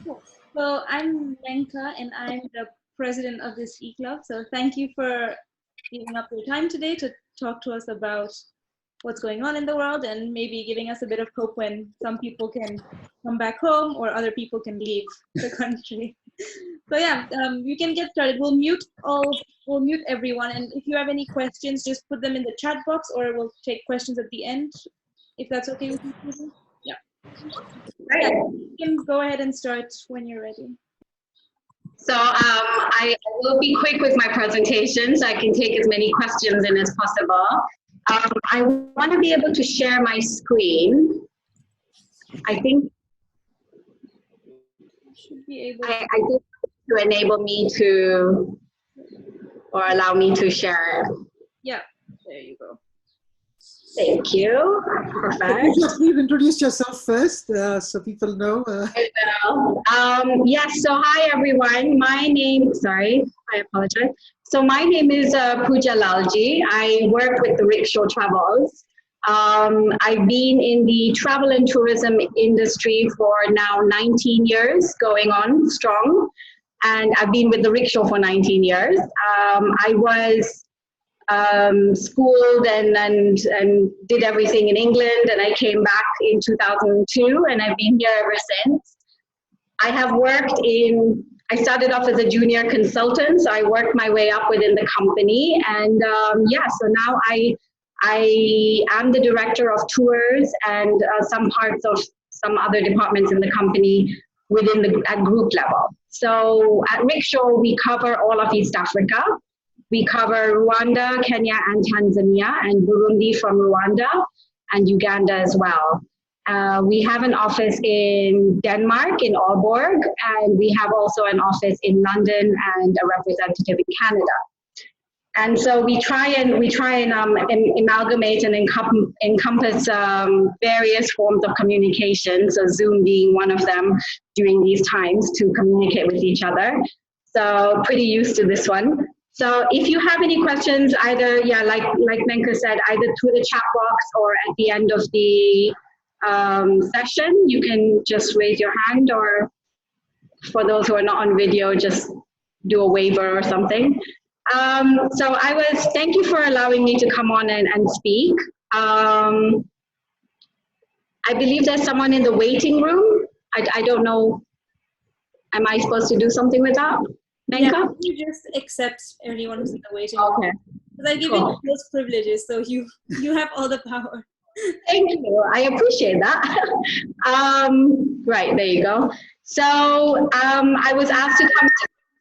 Cool. So I'm Lenka and I'm the president of this e-club. So thank you for giving up your time today to talk to us about what's going on in the world and maybe giving us a bit of hope when some people can come back home or other people can leave the country. So yeah, you can get started. We'll mute everyone, and if you have any questions, just put them in the chat box, or we'll take questions at the end, if that's okay with you, Susan. Yeah. Yeah, you can go ahead and start when you're ready. So I will be quick with my presentation so I can take as many questions in as possible. I want to be able to share my screen. I think Should be able I think to enable me to, or allow me to share. Yeah, there you go. Thank you. Perfect. Please introduce yourself first so people know. I will. Yes, so hi everyone. My name, sorry, I apologize. So my name is Pooja Lalji. I work with the Rickshaw Travels. I've been in the travel and tourism industry for now 19 years, going on strong. And I've been with the Rickshaw for 19 years. I was schooled and did everything in England, and I came back in 2002, and I've been here ever since. I started off as a junior consultant, so I worked my way up within the company, and yeah, so now I am the director of tours and some parts of some other departments in the company at group level. So at Rickshaw, we cover all of East Africa. We cover Rwanda, Kenya, and Tanzania, and Burundi from Rwanda, and Uganda as well. We have an office in Denmark, in Aalborg, and we have also an office in London and a representative in Canada. And so we try and amalgamate and encompass various forms of communication, so Zoom being one of them during these times to communicate with each other. So pretty used to this one. So if you have any questions, either, yeah, like Menka said, either through the chat box or at the end of the session, you can just raise your hand, or for those who are not on video, just do a waiver or something. So thank you for allowing me to come on and speak. I believe there's someone in the waiting room. I don't know, am I supposed to do something with that? Menka? Yeah, you just accept anyone who's in the waiting room. Okay. Because I give you those privileges, so you have all the power. Thank you. I appreciate that. Right, there you go. So I was asked to come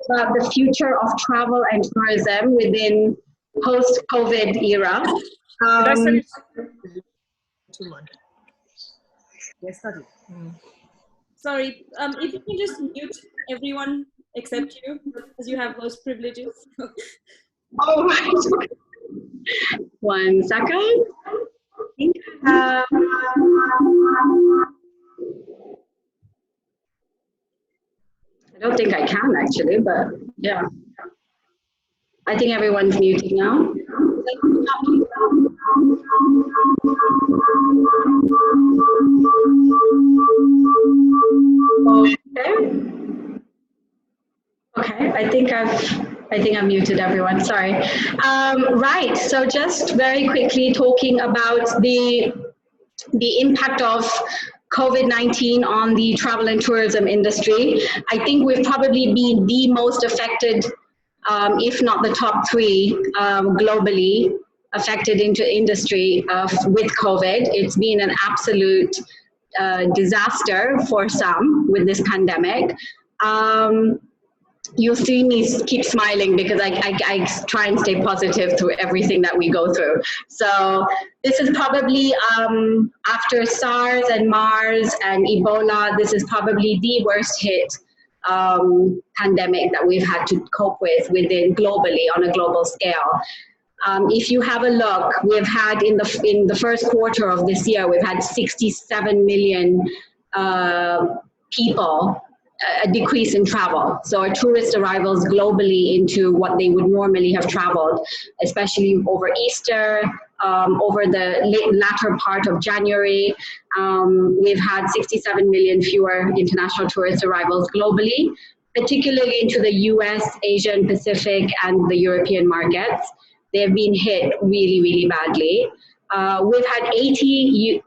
about the future of travel and tourism within post-COVID era. Sorry, if you can just mute everyone except you, because you have those privileges. Oh, right. 1 second. I don't think I can actually, but yeah. I think everyone's muted now. Okay, I think I've muted everyone, sorry. Right, so just very quickly talking about the impact of COVID-19 on the travel and tourism industry. I think we've probably been the most affected, if not the top 3 globally affected into industry with COVID. It's been an absolute disaster for some with this pandemic. You'll see me keep smiling because I try and stay positive through everything that we go through. So this is probably, after SARS and MERS and Ebola, this is probably the worst hit pandemic that we've had to cope with globally on a global scale. If you have a look, we've had in the first quarter of this year, we've had 67 million people a decrease in travel. So our tourist arrivals globally into what they would normally have traveled, especially over Easter, over the latter part of January, we've had 67 million fewer international tourist arrivals globally, particularly into the US, Asia and Pacific, and the European markets. They've been hit really, really badly. We've had 80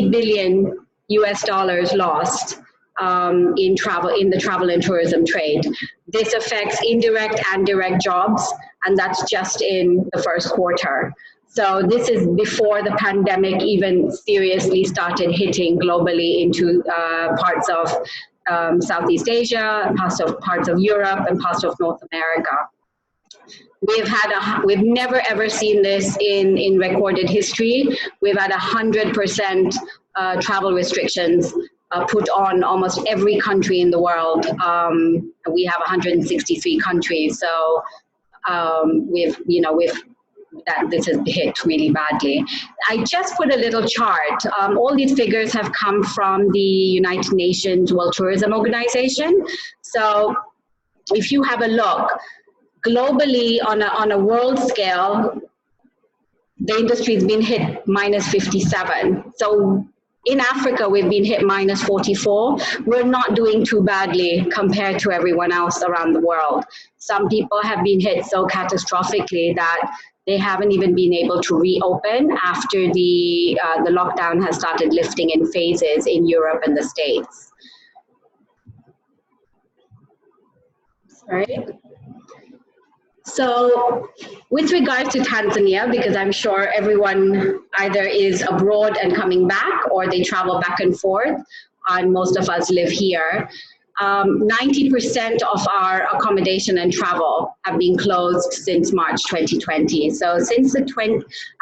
billion US dollars lost in the travel and tourism trade. This affects indirect and direct jobs, and that's just in the first quarter. So this is before the pandemic even seriously started hitting globally into parts of Southeast Asia, parts of Europe, and parts of North America. We've never ever seen this in recorded history. We've had 100% travel restrictions put on almost every country in the world. We have 163 countries, so this has hit really badly. I just put a little chart. All these figures have come from the United Nations World Tourism Organization. So if you have a look, globally on a world scale, the industry's been hit -57. So in Africa, we've been hit -44. We're not doing too badly compared to everyone else around the world. Some people have been hit so catastrophically that they haven't even been able to reopen after the lockdown has started lifting in phases in Europe and the States. Sorry. So with regards to Tanzania, because I'm sure everyone either is abroad and coming back or they travel back and forth, and most of us live here, 90% of our accommodation and travel have been closed since March 2020. So since I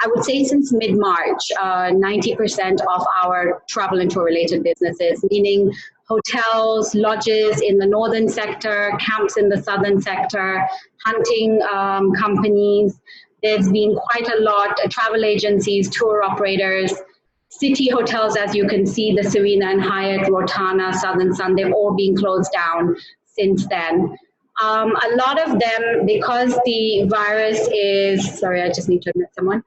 would say since mid-March, 90% of our travel and tour related businesses, meaning hotels, lodges in the northern sector, camps in the southern sector, hunting companies. There's been quite a lot, travel agencies, tour operators, city hotels, as you can see, the Serena and Hyatt, Rotana, Southern Sun, they've all been closed down since then. A lot of them, because the virus is, sorry, I just need to admit someone.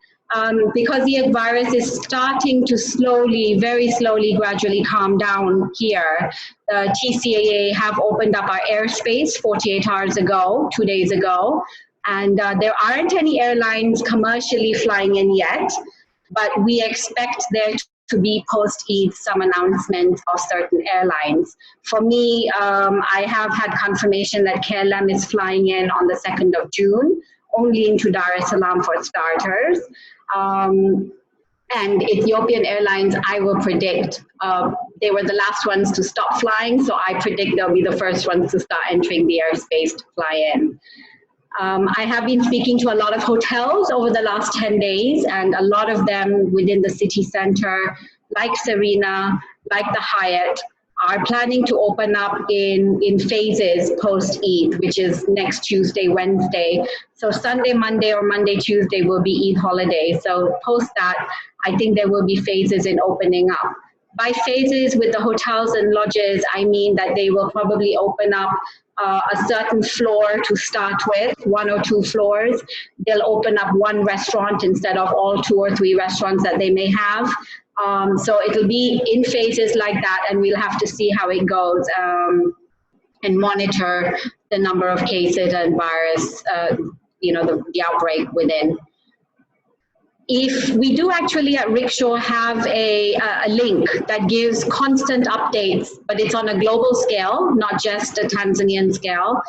Because the virus is starting to slowly, very slowly, gradually calm down here, the TCAA have opened up our airspace 48 hours ago, 2 days ago, and there aren't any airlines commercially flying in yet, but we expect there to be post-Eid some announcements of certain airlines. For me, I have had confirmation that KLM is flying in on the 2nd of June, only into Dar es Salaam for starters. And Ethiopian Airlines, I will predict, they were the last ones to stop flying, so I predict they'll be the first ones to start entering the airspace to fly in. I have been speaking to a lot of hotels over the last 10 days, and a lot of them within the city center, like Serena, like the Hyatt, are planning to open up in phases post-Eid, which is next Tuesday, Wednesday. So Sunday, Monday, or Monday, Tuesday will be Eid holiday. So post that, I think there will be phases in opening up. By phases with the hotels and lodges, I mean that they will probably open up a certain floor to start with, 1 or 2 floors. They'll open up 1 restaurant instead of all 2 or 3 restaurants that they may have. So it'll be in phases like that, and we'll have to see how it goes and monitor the number of cases and virus, the outbreak within. If we do actually at Rickshaw have a link that gives constant updates, but it's on a global scale, not just a Tanzanian scale,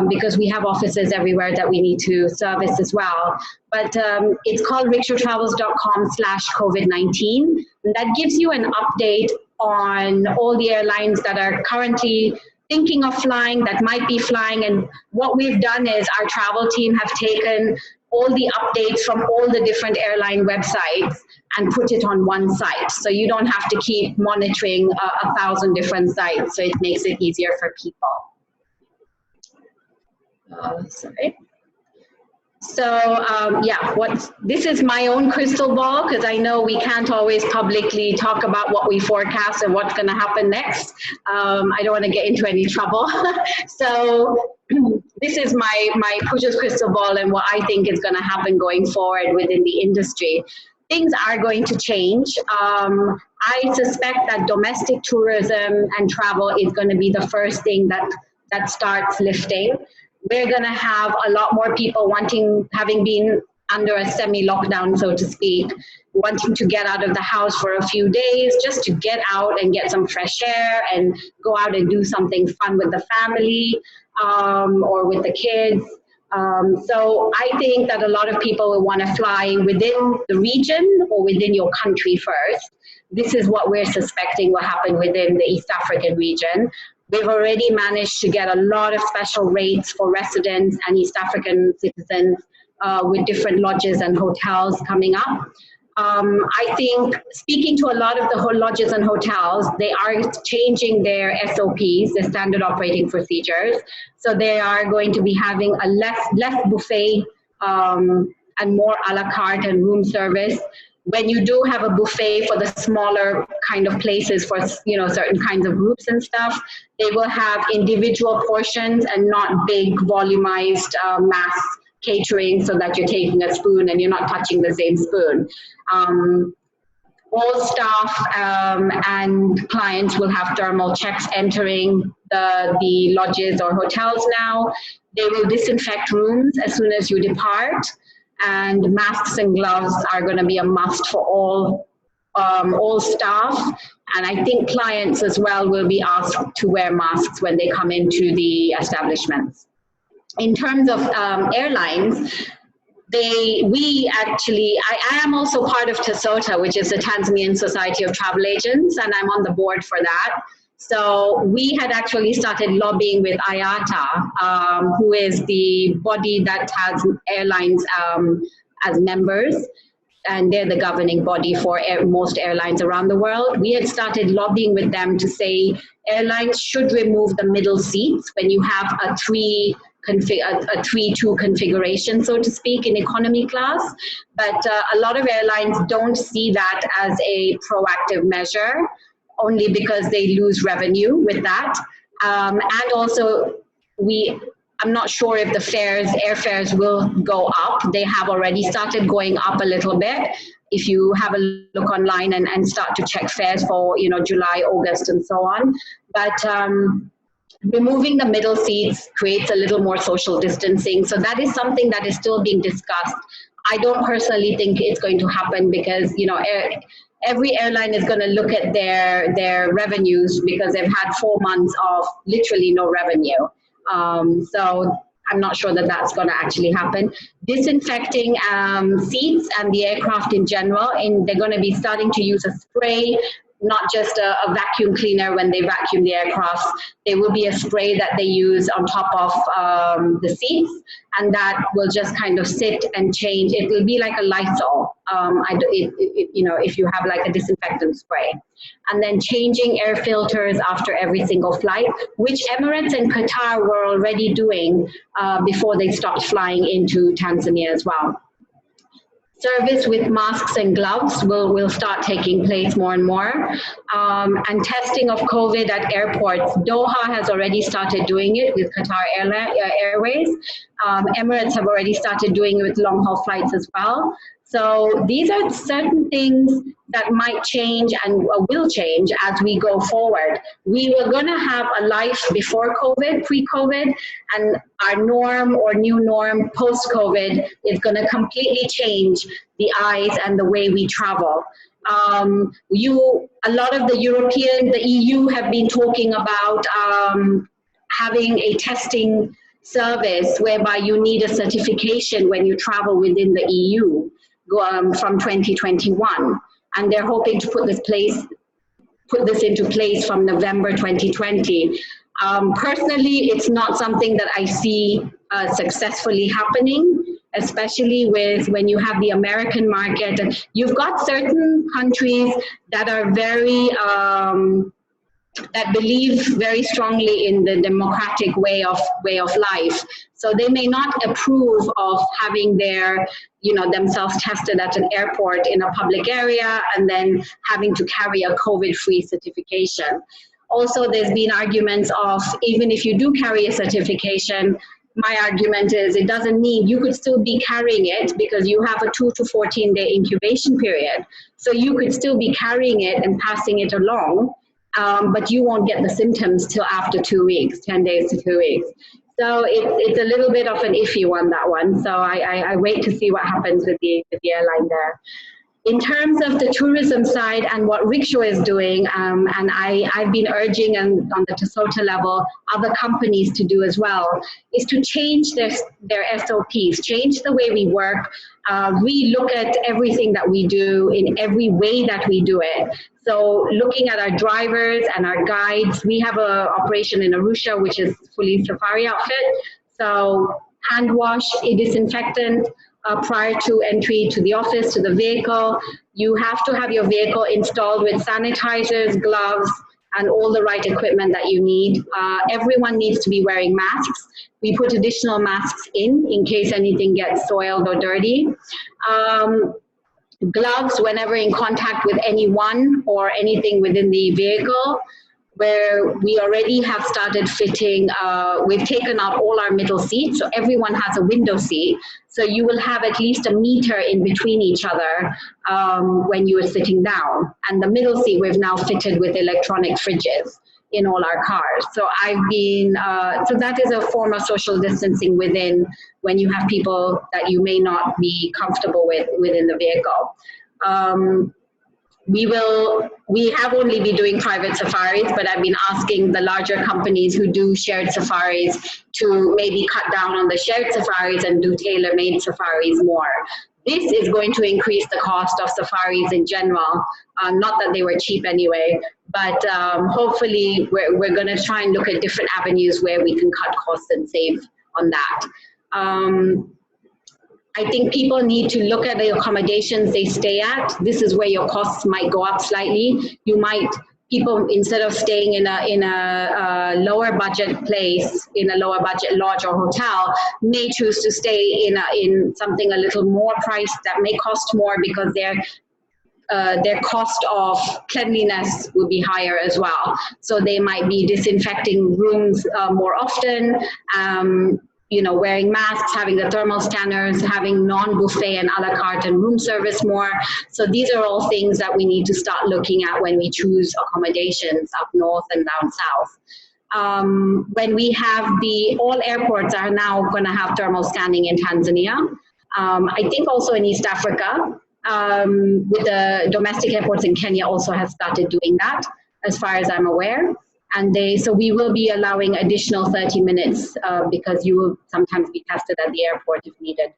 because we have offices everywhere that we need to service as well. But it's called rickshawtravels.com/COVID-19. And that gives you an update on all the airlines that are currently thinking of flying, that might be flying. And what we've done is our travel team have taken all the updates from all the different airline websites and put it on one site. So you don't have to keep monitoring 1,000 different sites. So it makes it easier for people. Sorry. Yeah, this is my own crystal ball, because I know we can't always publicly talk about what we forecast and what's going to happen next. I don't want to get into any trouble. So this is my Pooja's crystal ball and what I think is going to happen going forward within the industry. Things are going to change. I suspect that domestic tourism and travel is going to be the first thing that starts lifting. We're going to have a lot more people having been under a semi-lockdown, so to speak, wanting to get out of the house for a few days, just to get out and get some fresh air and go out and do something fun with the family or with the kids. So I think that a lot of people will want to fly within the region or within your country first. This is what we're suspecting will happen within the East African region. We've already managed to get a lot of special rates for residents and East African citizens with different lodges and hotels coming up. I think speaking to a lot of the lodges and hotels, they are changing their SOPs, the standard operating procedures. So they are going to be having a less buffet and more a la carte and room service. When you do have a buffet for the smaller kind of places for, certain kinds of groups and stuff, they will have individual portions and not big volumized mass catering, so that you're taking a spoon and you're not touching the same spoon. All staff and clients will have thermal checks entering the lodges or hotels now. They will disinfect rooms as soon as you depart. And masks and gloves are going to be a must for all staff. And I think clients as well will be asked to wear masks when they come into the establishments. In terms of airlines, I am also part of TASOTA, which is the Tanzanian Society of Travel Agents, and I'm on the board for that. So we had actually started lobbying with IATA, who is the body that has airlines as members, and they're the governing body for most airlines around the world. We had started lobbying with them to say airlines should remove the middle seats when you have a 3-2 configuration, so to speak, in economy class. But a lot of airlines don't see that as a proactive measure, only because they lose revenue with that. And also, I'm not sure if the airfares will go up. They have already started going up a little bit. If you have a look online and start to check fares for July, August, and so on. But removing the middle seats creates a little more social distancing. So that is something that is still being discussed. I don't personally think it's going to happen because, every airline is going to look at their revenues because they've had 4 months of literally no revenue. So I'm not sure that that's going to actually happen. Disinfecting seats and the aircraft in general, they're going to be starting to use a spray, not just a vacuum cleaner when they vacuum the aircraft. There will be a spray that they use on top of the seats, and that will just kind of sit and change. It will be like a Lysol, if you have like a disinfectant spray. And then changing air filters after every single flight, which Emirates and Qatar were already doing before they stopped flying into Tanzania as well. Service with masks and gloves will start taking place more and more. And testing of COVID at airports. Doha has already started doing it with Qatar Airways. Emirates have already started doing it with long-haul flights as well. So these are certain things that might change and will change as we go forward. We were going to have a life before COVID, pre-COVID, and our norm or new norm post-COVID is going to completely change the eyes and the way we travel. A lot of the EU have been talking about having a testing service whereby you need a certification when you travel within the EU from 2021. And they're hoping to put this into place from November 2020. Personally, it's not something that I see successfully happening, especially when you have the American market. You've got certain countries that are very that believe very strongly in the democratic way of life. So they may not approve of having their, themselves tested at an airport in a public area and then having to carry a COVID-free certification. Also, there's been arguments of, even if you do carry a certification, my argument is it doesn't mean you could still be carrying it because you have a 2 to 14-day incubation period. So you could still be carrying it and passing it along, but you won't get the symptoms till after 2 weeks, 10 days to 2 weeks. So it's a little bit of an iffy one, that one. So I wait to see what happens with the airline there. In terms of the tourism side and what Rickshaw is doing, and I've been urging on the TSOTA level other companies to do as well, is to change their SOPs, change the way we work, relook at everything that we do in every way that we do it. So looking at our drivers and our guides, we have an operation in Arusha, which is fully safari outfit. So hand wash, a disinfectant, prior to entry to the office, to the vehicle. You have to have your vehicle installed with sanitizers, gloves, and all the right equipment that you need. Everyone needs to be wearing masks. We put additional masks in case anything gets soiled or dirty. Gloves whenever in contact with anyone or anything within the vehicle, where we already have started fitting, we've taken out all our middle seats, so everyone has a window seat. So you will have at least a meter in between each other when you are sitting down. And the middle seat we've now fitted with electronic fridges in all our cars. So I've been, so that is a form of social distancing within when you have people that you may not be comfortable with within the vehicle. We have only been doing private safaris, but I've been asking the larger companies who do shared safaris to maybe cut down on the shared safaris and do tailor-made safaris more. This is going to increase the cost of safaris in general. Not that they were cheap anyway, but hopefully we're going to try and look at different avenues where we can cut costs and save on that. I think people need to look at the accommodations they stay at. This is where your costs might go up slightly. People, instead of staying in a lower budget place, in a lower budget lodge or hotel, may choose to stay in something a little more priced that may cost more because their cost of cleanliness will be higher as well. So they might be disinfecting rooms more often, wearing masks, having the thermal scanners, having non-buffet and a la carte and room service more. So these are all things that we need to start looking at when we choose accommodations up north and down south. When we have all airports are now going to have thermal scanning in Tanzania. I think also in East Africa, with the domestic airports in Kenya also have started doing that, as far as I'm aware. And so we will be allowing additional 30 minutes because you will sometimes be tested at the airport if needed.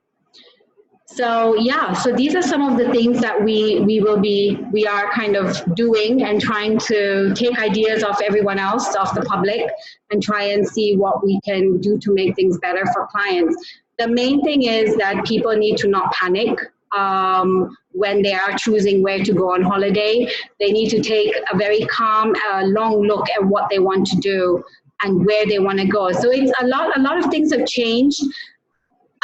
So yeah, so these are some of the things that we are kind of doing and trying to take ideas off everyone else, off the public, and try and see what we can do to make things better for clients. The main thing is that people need to not panic. When they are choosing where to go on holiday, they need to take a very calm, long look at what they want to do and where they want to go. So it's a lot of things have changed.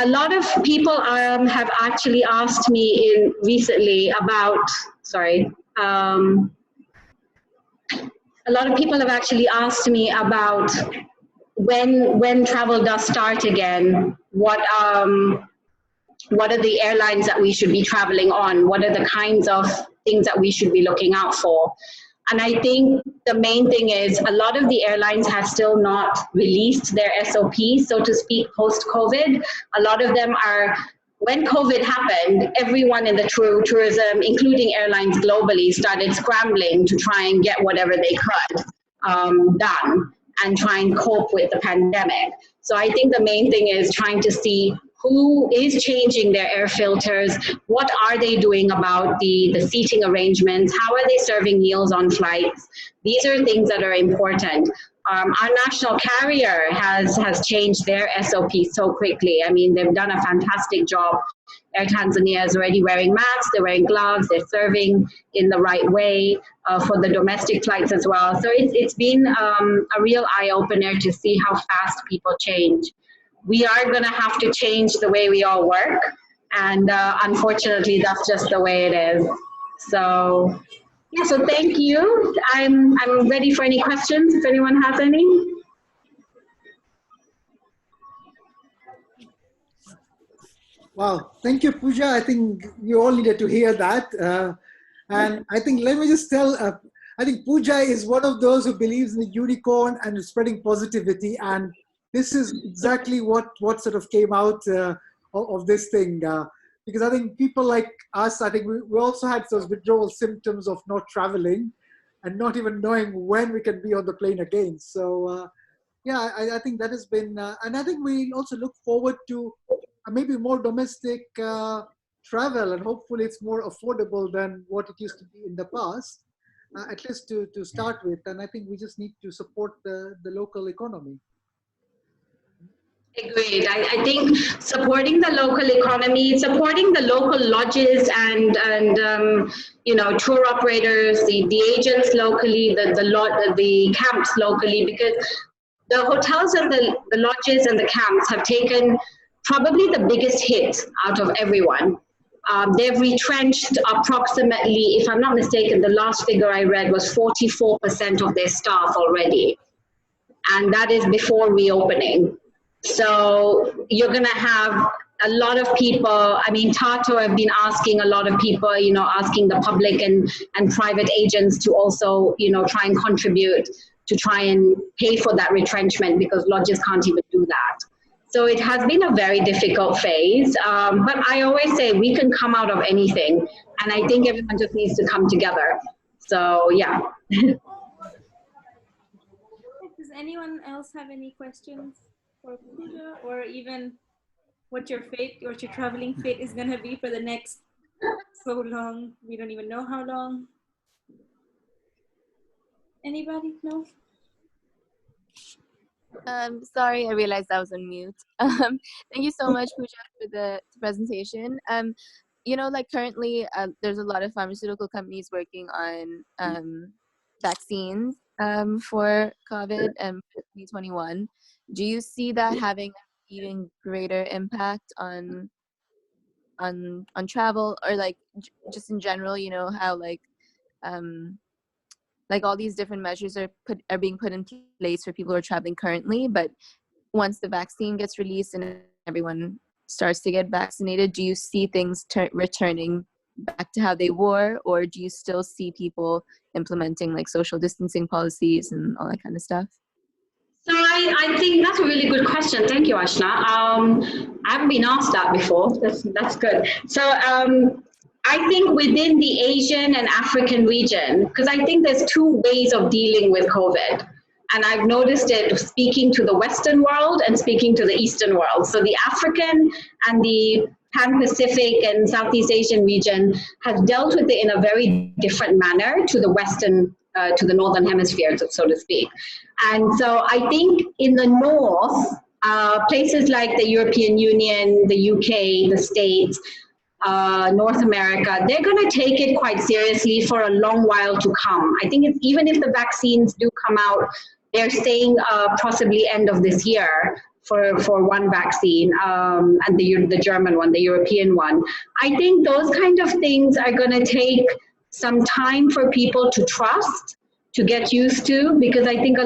A lot of people have actually asked me recently about, a lot of people have actually asked me about when travel does start again, what are the airlines that we should be traveling on? What are the kinds of things that we should be looking out for? And I think the main thing is a lot of the airlines have still not released their SOPs, so to speak, post-COVID. A lot of them are, when COVID happened, everyone in the tourism, including airlines globally, started scrambling to try and get whatever they could done and try and cope with the pandemic. So I think the main thing is trying to see who is changing their air filters, what are they doing about the seating arrangements, how are they serving meals on flights. These are things that are important. Our national carrier has changed their SOP so quickly. I mean, they've done a fantastic job. Air Tanzania is already wearing masks, they're wearing gloves, they're serving in the right way for the domestic flights as well. So it's been a real eye-opener to see how fast people change. We are going to have to change the way we all work, and unfortunately, that's just the way it is. So, yeah, so thank you. I'm ready for any questions if anyone has any. Wow, thank you, Pooja. I think you all needed to hear that. And I think, let me just tell, I think Pooja is one of those who believes in the unicorn and spreading positivity. And this is exactly what sort of came out of this thing. Because I think people like us, I think we also had those withdrawal symptoms of not traveling and not even knowing when we can be on the plane again. So yeah, I think that has been, and I think we also look forward to maybe more domestic travel, and hopefully it's more affordable than what it used to be in the past, at least to start with. And I think we just need to support the local economy. Agreed. I think supporting the local economy, supporting the local lodges and you know, tour operators, the agents locally, the camps locally, because the hotels and the lodges and the camps have taken probably the biggest hit out of everyone. They've retrenched approximately, if I'm not mistaken, the last figure I read was 44% of their staff already. And that is before reopening. So you're going to have a lot of people. I mean, Tato have been asking a lot of people, you know, asking the public and private agents to also, you know, try and contribute to try and pay for that retrenchment, because lodges can't even do that. So it has been a very difficult phase. But I always say we can come out of anything. And I think everyone just needs to come together. So, yeah. Does anyone else have any questions for Pooja, or even what your traveling fate is going to be for the next so long? We don't even know how long. Anybody? No? Sorry, I realized I was on mute. Thank you so much, Pooja, for the presentation. You know, like currently, there's a lot of pharmaceutical companies working on vaccines for COVID and 2021. Do you see that having an even greater impact on travel, or like just in general? You know how like all these different measures are being put in place for people who are traveling currently, but once the vaccine gets released and everyone starts to get vaccinated, do you see things returning back to how they were, or do you still see people implementing like social distancing policies and all that kind of stuff? So I think that's a really good question. Thank you, Ashna. I haven't been asked that before. That's good. So I think within the Asian and African region, because I think there's two ways of dealing with COVID. And I've noticed it speaking to the Western world and speaking to the Eastern world. So the African and the Pan-Pacific and Southeast Asian region has dealt with it in a very different manner to the Western, to the Northern Hemisphere, so to speak. And so I think in the North, places like the European Union, the UK, the States, North America, they're going to take it quite seriously for a long while to come. I think even if the vaccines do come out, they're saying possibly end of this year for one vaccine, and the German one, the European one. I think those kind of things are going to take some time for people to trust, to get used to, because I think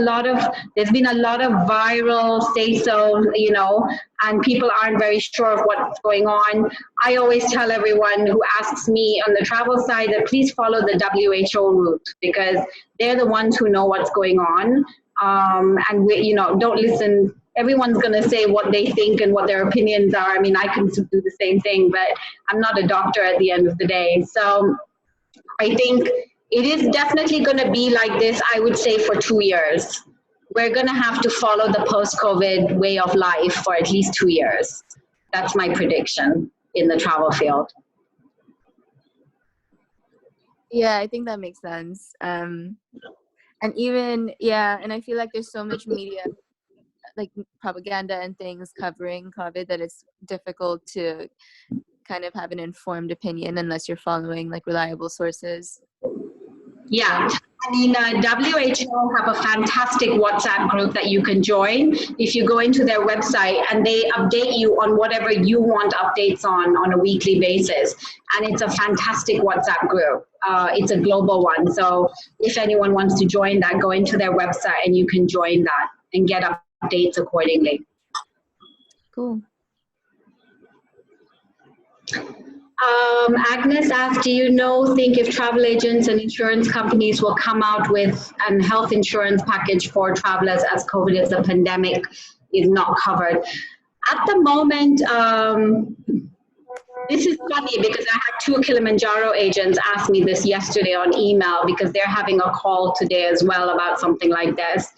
there's been a lot of viral say-so, you know, and people aren't very sure of what's going on. I always tell everyone who asks me on the travel side that please follow the WHO route, because they're the ones who know what's going on. And we, you know, don't listen. Everyone's going to say what they think and what their opinions are. I mean, I can do the same thing, but I'm not a doctor at the end of the day. So I think it is definitely going to be like this, I would say, for 2 years. We're going to have to follow the post-COVID way of life for at least 2 years. That's my prediction in the travel field. Yeah, I think that makes sense. And even, yeah, and I feel like there's so much media, like propaganda and things covering COVID, that it's difficult to kind of have an informed opinion unless you're following like reliable sources. Yeah, I mean, WHO have a fantastic WhatsApp group that you can join if you go into their website, and they update you on whatever you want updates on a weekly basis. And it's a fantastic WhatsApp group. It's a global one. So if anyone wants to join that, go into their website and you can join that and get updates accordingly. Cool. Agnes asked, do you think if travel agents and insurance companies will come out with a health insurance package for travelers as COVID as a pandemic is not covered? At the moment, this is funny because I had 2 Kilimanjaro agents ask me this yesterday on email because they're having a call today as well about something like this.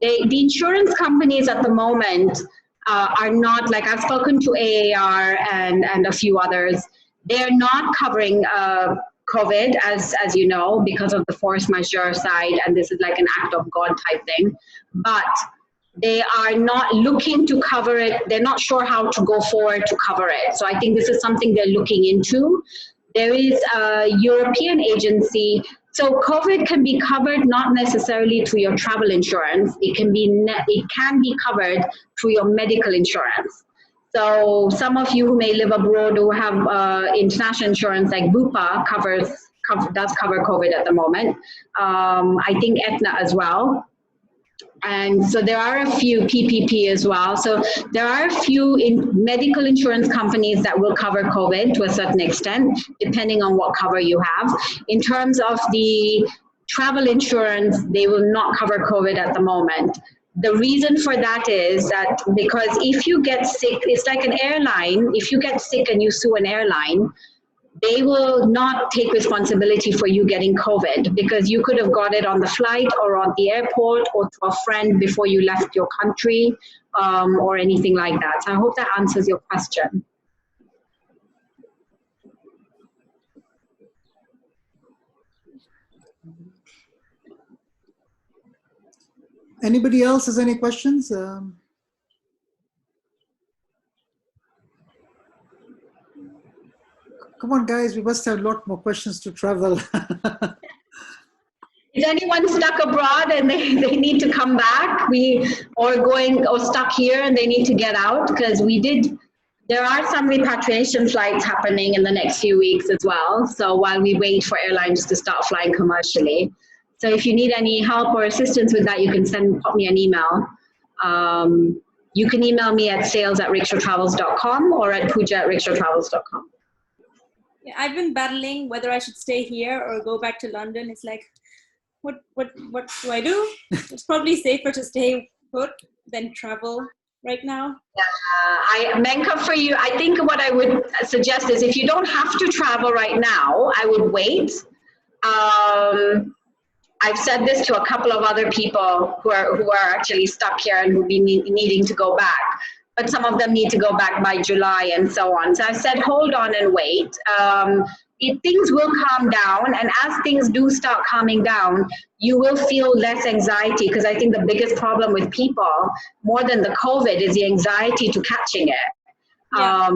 The insurance companies at the moment are not, like I've spoken to AAR and a few others, they're not covering COVID, as you know, because of the force majeure side, and this is like an act of God type thing. But they are not looking to cover it. They're not sure how to go forward to cover it. So I think this is something they're looking into. There is a European agency. So COVID can be covered not necessarily through your travel insurance. It can be covered through your medical insurance. So some of you who may live abroad who have international insurance like Bupa does cover COVID at the moment. I think Aetna as well. And so there are a few PPP as well. So there are a few medical insurance companies that will cover COVID to a certain extent, depending on what cover you have. In terms of the travel insurance, they will not cover COVID at the moment. The reason for that is that because if you get sick, it's like an airline. If you get sick and you sue an airline, they will not take responsibility for you getting COVID because you could have got it on the flight or on the airport or to a friend before you left your country or anything like that. So I hope that answers your question. Anybody else has any questions? Come on, guys, we must have a lot more questions to travel. Is anyone stuck abroad and they need to come back? Or stuck here and they need to get out? Because there are some repatriation flights happening in the next few weeks as well. So while we wait for airlines to start flying commercially. So if you need any help or assistance with that, you can pop me an email. You can email me at sales@rickshawtravels.com or at pooja@rickshawtravels.com. Yeah, I've been battling whether I should stay here or go back to London. It's like, what do I do? It's probably safer to stay put than travel right now. Menka, for you, I think what I would suggest is if you don't have to travel right now, I would wait. I've said this to a couple of other people who are actually stuck here and who be needing to go back. But some of them need to go back by July and so on. So I said, hold on and wait. Things will calm down. And as things do start calming down, you will feel less anxiety. Because I think the biggest problem with people, more than the COVID, is the anxiety to catching it. Yeah.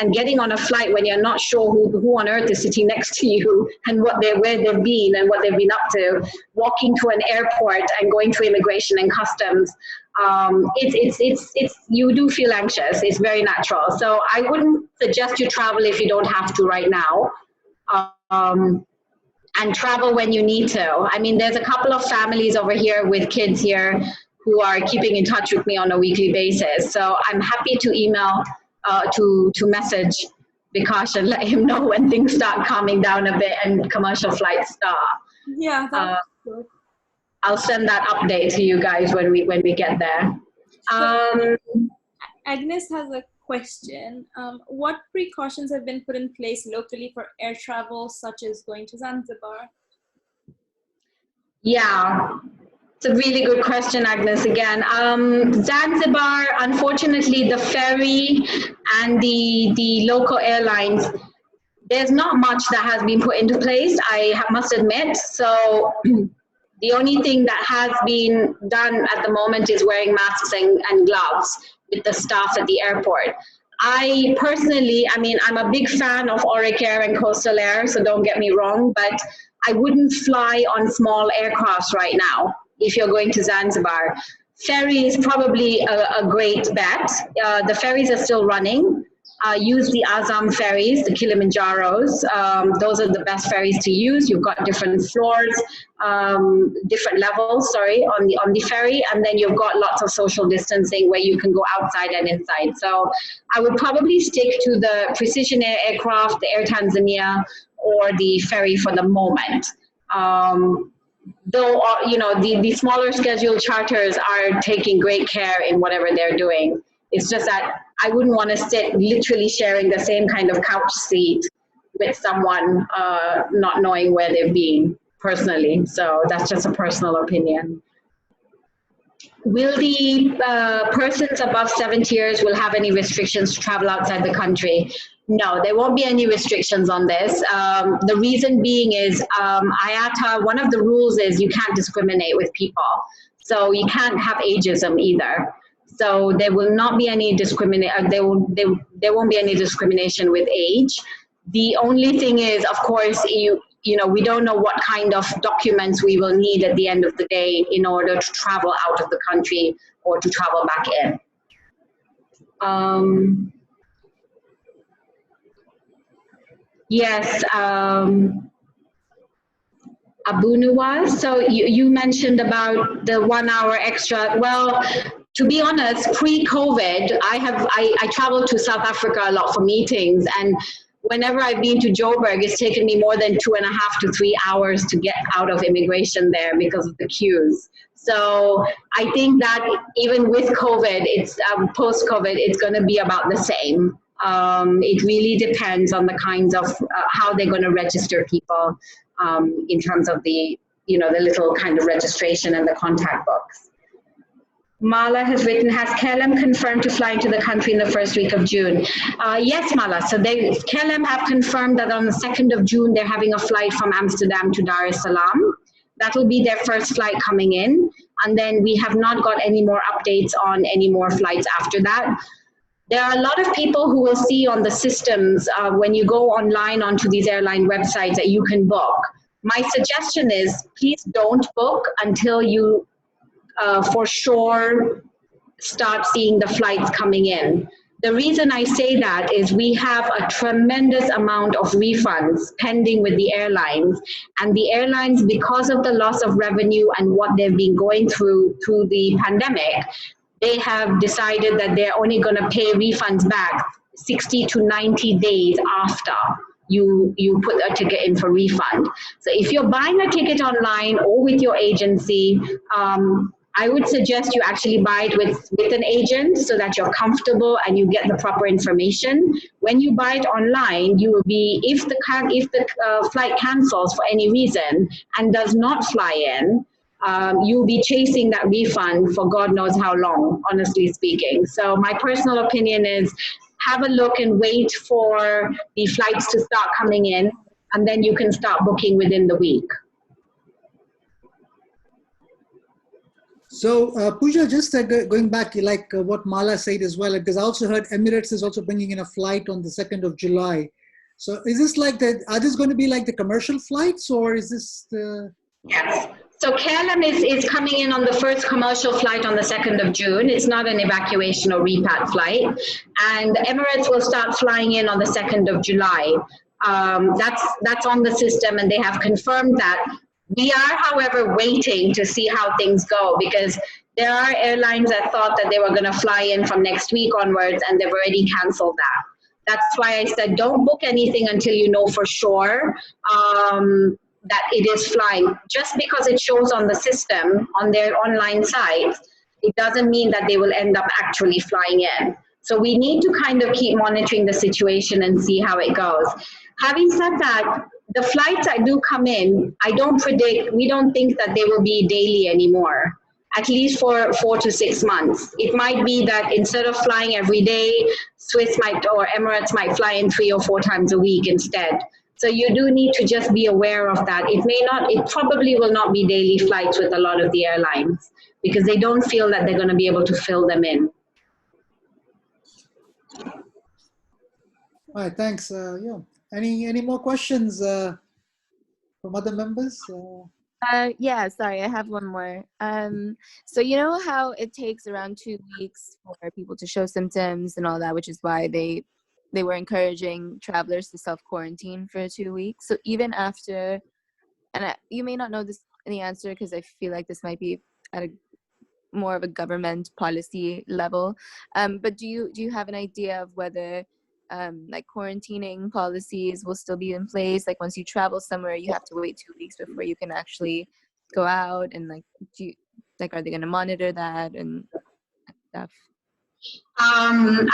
And getting on a flight when you're not sure who on earth is sitting next to you and where they've been and what they've been up to, walking to an airport and going to immigration and customs, you do feel anxious. It's very natural. So I wouldn't suggest you travel if you don't have to right now, and travel when you need to. I mean, there's a couple of families over here with kids here who are keeping in touch with me on a weekly basis. So I'm happy to email, to message Vikash and let him know when things start calming down a bit and commercial flights start. Yeah, that's good. I'll send that update to you guys when we get there. Agnes has a question. What precautions have been put in place locally for air travel, such as going to Zanzibar? Yeah. It's a really good question, Agnes, again. Zanzibar, unfortunately, the ferry and the local airlines, there's not much that has been put into place, must admit. So the only thing that has been done at the moment is wearing masks and gloves with the staff at the airport. I personally, I mean, I'm a big fan of Auric Air and Coastal Air, so don't get me wrong, but I wouldn't fly on small aircrafts right now if you're going to Zanzibar. Ferry is probably a great bet. The ferries are still running. Use the Azam ferries, the Kilimanjaros. Those are the best ferries to use. You've got different floors, different levels, on the ferry, and then you've got lots of social distancing where you can go outside and inside. So I would probably stick to the Precision Air aircraft, the Air Tanzania, or the ferry for the moment. Though, the smaller scheduled charters are taking great care in whatever they're doing. It's just that I wouldn't want to sit literally sharing the same kind of couch seat with someone not knowing where they've been personally. So that's just a personal opinion. Will the persons above 70 years will have any restrictions to travel outside the country? No, there won't be any restrictions on this. The reason being is IATA, one of the rules is you can't discriminate with people. So you can't have ageism either. So there will not be any discrimination. There won't be any discrimination with age. The only thing is, of course, we don't know what kind of documents we will need at the end of the day in order to travel out of the country or to travel back in. Yes, Abu Nuwas. So you mentioned about the 1 hour extra. Well, to be honest, pre-COVID, I traveled to South Africa a lot for meetings, and whenever I've been to Joburg, it's taken me more than 2.5 to 3 hours to get out of immigration there because of the queues. So I think that even with COVID, it's post-COVID, it's going to be about the same. It really depends on the kinds of how they're going to register people in terms of the little kind of registration and the contact books. Mala has written, has KLM confirmed to fly into the country in the first week of June? Yes, Mala. So KLM have confirmed that on the 2nd of June, they're having a flight from Amsterdam to Dar es Salaam. That will be their first flight coming in. And then we have not got any more updates on any more flights after that. There are a lot of people who will see on the systems when you go online onto these airline websites that you can book. My suggestion is please don't book until you for sure start seeing the flights coming in. The reason I say that is we have a tremendous amount of refunds pending with the airlines, and the airlines, because of the loss of revenue and what they've been going through the pandemic, they have decided that they're only going to pay refunds back 60 to 90 days after you put a ticket in for refund. So if you're buying a ticket online or with your agency, I would suggest you actually buy it with an agent so that you're comfortable and you get the proper information. When you buy it online, you will be, if the flight cancels for any reason and does not fly in, you'll be chasing that refund for God knows how long, honestly speaking. So my personal opinion is have a look and wait for the flights to start coming in, and then you can start booking within the week. So Pooja, just going back, like what Mala said as well, because I also heard Emirates is also bringing in a flight on the 2nd of July. So is this like are these going to be like the commercial flights, or is this the... Yes. So KLM is coming in on the first commercial flight on the 2nd of June. It's not an evacuation or repat flight. And Emirates will start flying in on the 2nd of July. That's on the system, and they have confirmed that. We are, however, waiting to see how things go, because there are airlines that thought that they were going to fly in from next week onwards, and they've already canceled that. That's why I said don't book anything until you know for sure that it is flying. Just because it shows on the system, on their online sites, it doesn't mean that they will end up actually flying in. So we need to kind of keep monitoring the situation and see how it goes. Having said that, the flights that do come in, we don't think that they will be daily anymore, at least for 4 to 6 months. It might be that instead of flying every day, Swiss might or Emirates might fly in 3 or 4 times a week instead. So you do need to just be aware of that. It probably will not be daily flights with a lot of the airlines because they don't feel that they're going to be able to fill them in. All right, thanks. Yeah. Any more questions from other members? Yeah, sorry, I have one more. So you know how it takes around 2 weeks for people to show symptoms and all that, which is why they were encouraging travelers to self-quarantine for 2 weeks. So even after, and you may not know the answer because I feel like this might be at a more of a government policy level. But do you have an idea of whether like quarantining policies will still be in place? Like once you travel somewhere, you have to wait 2 weeks before you can actually go out, and like are they going to monitor that and stuff?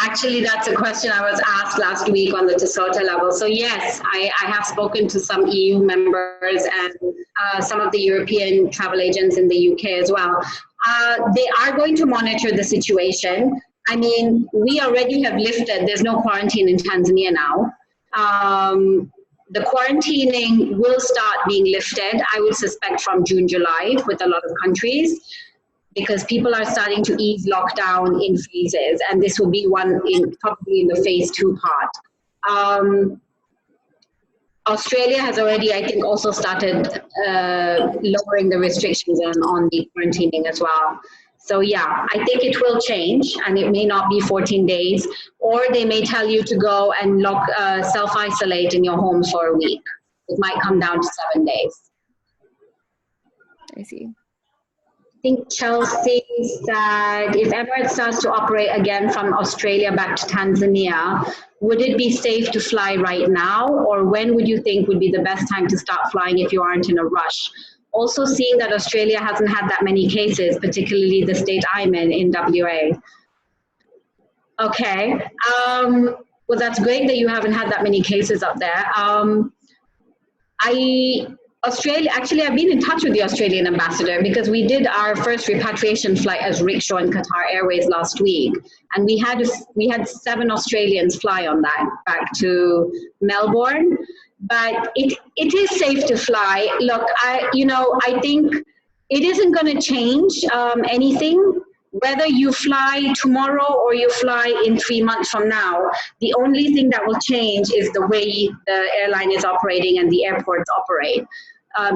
Actually, that's a question I was asked last week on the TESOTA level. So yes, I have spoken to some EU members and some of the European travel agents in the UK as well. They are going to monitor the situation. I mean, we already have lifted, there's no quarantine in Tanzania now. The quarantining will start being lifted, I would suspect from June, July with a lot of countries, because people are starting to ease lockdown in phases, and this will be probably in the phase 2 part. Australia has already, I think, also started lowering the restrictions on the quarantining as well. So yeah, I think it will change, and it may not be 14 days, or they may tell you to go and self-isolate in your homes for a week. It might come down to 7 days. I see. I think Chelsea said, if Emirates starts to operate again from Australia back to Tanzania, would it be safe to fly right now, or when would you think would be the best time to start flying if you aren't in a rush? Also seeing that Australia hasn't had that many cases, particularly the state I'm in WA. Okay, well that's great that you haven't had that many cases up there. Actually, I've been in touch with the Australian ambassador because we did our first repatriation flight as Rickshaw and Qatar Airways last week, and we had 7 Australians fly on that back to Melbourne. But it is safe to fly. Look, I think it isn't going to change anything. Whether you fly tomorrow or you fly in 3 months from now, the only thing that will change is the way the airline is operating and the airports operate.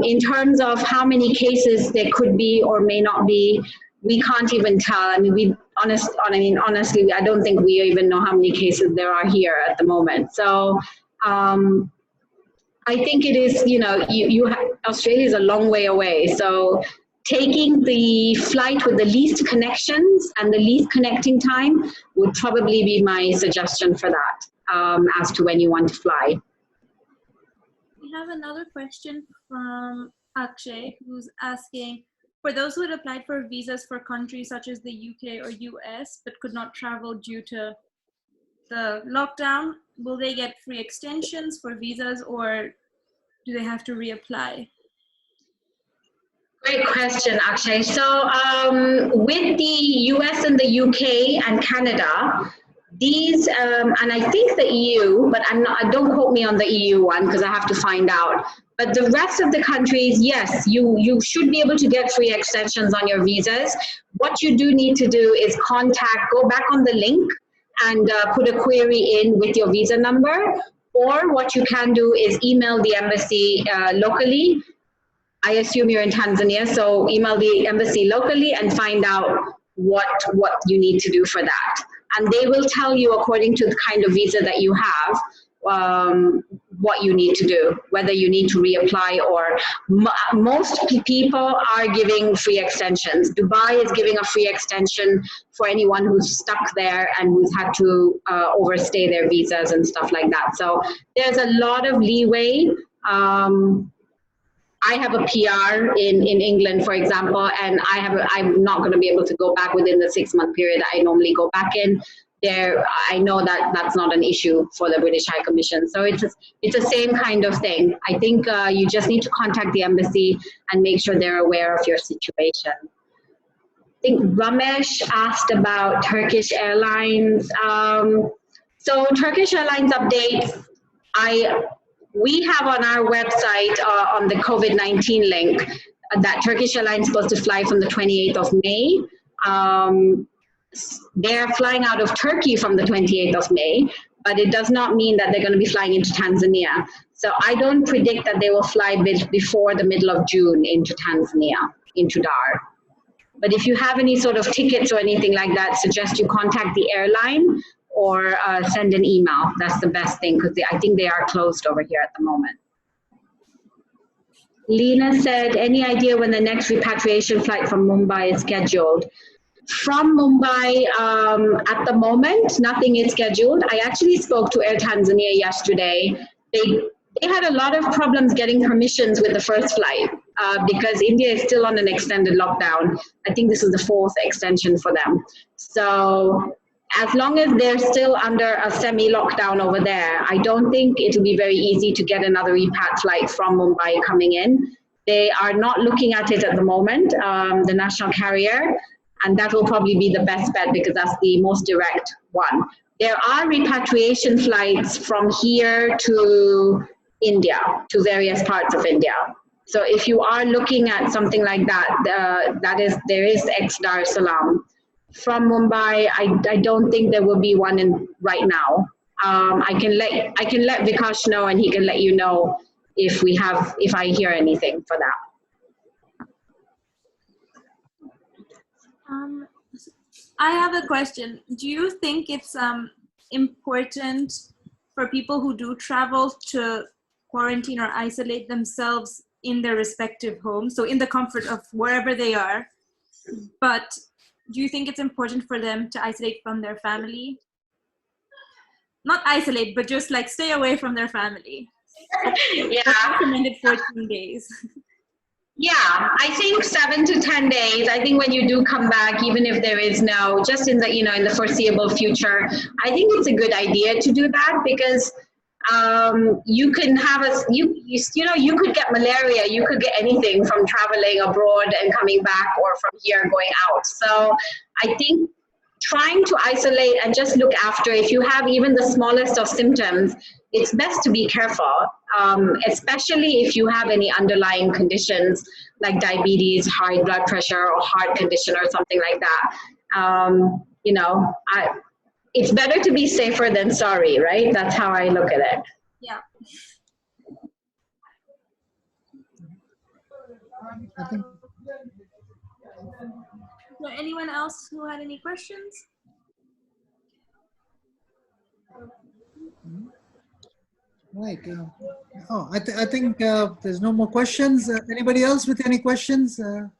In terms of how many cases there could be or may not be, we can't even tell. I mean, honestly, I don't think we even know how many cases there are here at the moment. So I think it is, Australia is a long way away. So taking the flight with the least connections and the least connecting time would probably be my suggestion for that, as to when you want to fly. We have another question from Akshay, who's asking, for those who had applied for visas for countries such as the UK or US but could not travel due to the lockdown, will they get free extensions for visas, or do they have to reapply? Great question, Akshay. So with the US and the UK and Canada, these, and I think the EU, but don't quote me on the EU one because I have to find out. But the rest of the countries, yes, you should be able to get free extensions on your visas. What you do need to do is go back on the link and put a query in with your visa number. Or what you can do is email the embassy locally. I assume you're in Tanzania, so email the embassy locally and find out what you need to do for that. And they will tell you, according to the kind of visa that you have, what you need to do, whether you need to reapply or most people are giving free extensions. Dubai is giving a free extension for anyone who's stuck there and who's had to overstay their visas and stuff like that. So there's a lot of leeway. I have a PR in England, for example, and I'm not going to be able to go back within the 6-month period I normally go back in. I know that that's not an issue for the British High Commission. So it's the same kind of thing. I think you just need to contact the embassy and make sure they're aware of your situation. I think Ramesh asked about Turkish Airlines. So Turkish Airlines updates, we have on our website on the COVID-19 link that Turkish Airlines is supposed to fly from the 28th of May. They're flying out of Turkey from the 28th of May, but it does not mean that they're going to be flying into Tanzania. So I don't predict that they will fly before the middle of June into Tanzania, into Dar. But if you have any sort of tickets or anything like that, suggest you contact the airline or send an email. That's the best thing, because I think they are closed over here at the moment. Lena said, any idea when the next repatriation flight from Mumbai is scheduled? From Mumbai, at the moment, nothing is scheduled. I actually spoke to Air Tanzania yesterday. They had a lot of problems getting permissions with the first flight because India is still on an extended lockdown. I think this is the 4th extension for them. So as long as they're still under a semi-lockdown over there, I don't think it'll be very easy to get another repat flight from Mumbai coming in. They are not looking at it at the moment, the national carrier. And that will probably be the best bet because that's the most direct one. There are repatriation flights from here to India, to various parts of India. So if you are looking at something like that, there is ex-Dar es Salaam. From Mumbai, I don't think there will be one in right now. I can let Vikash know, and he can let you know if I hear anything for that. I have a question. Do you think it's important for people who do travel to quarantine or isolate themselves in their respective homes, so in the comfort of wherever they are, but do you think it's important for them to isolate from their family? Not isolate, but just like stay away from their family. Yeah. Recommended 14 days. Yeah, I think 7 to 10 days. I think when you do come back, even if there is no, just in the in the foreseeable future, I think it's a good idea to do that because you can have you could get malaria, you could get anything from traveling abroad and coming back, or from here going out. So I think trying to isolate and just look after, if you have even the smallest of symptoms, it's best to be careful, especially if you have any underlying conditions like diabetes, high blood pressure, or heart condition or something like that. It's better to be safer than sorry, right? That's how I look at it. Yeah. I think Is there anyone else who had any questions? right. I think there's no more questions. Anybody else with any questions for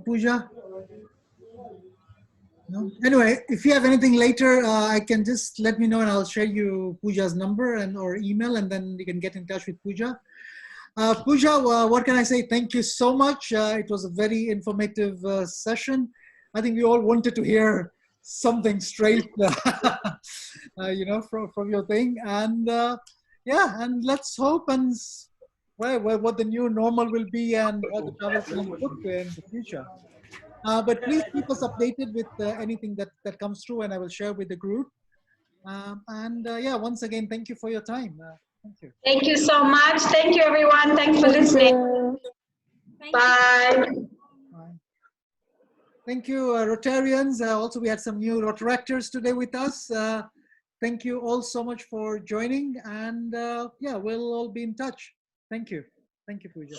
Pooja? No? Anyway, if you have anything later, I can just let me know and I'll share you Pooja's number or email, and then you can get in touch with Pooja. Pooja, what can I say? Thank you so much. It was a very informative session. I think we all wanted to hear something straight, from your thing. And yeah, and let's hope and what the new normal will be and how the travel will look in the future. But please keep us updated with anything that comes through, and I will share with the group. Yeah, once again, thank you for your time. Thank you. Thank you so much. Thank you, everyone. Thanks for listening. Bye. Bye. Thank you, Rotarians. Also, we had some new Rotaractors today with us. Thank you all so much for joining, and yeah, we'll all be in touch. Thank you. Thank you, Pooja.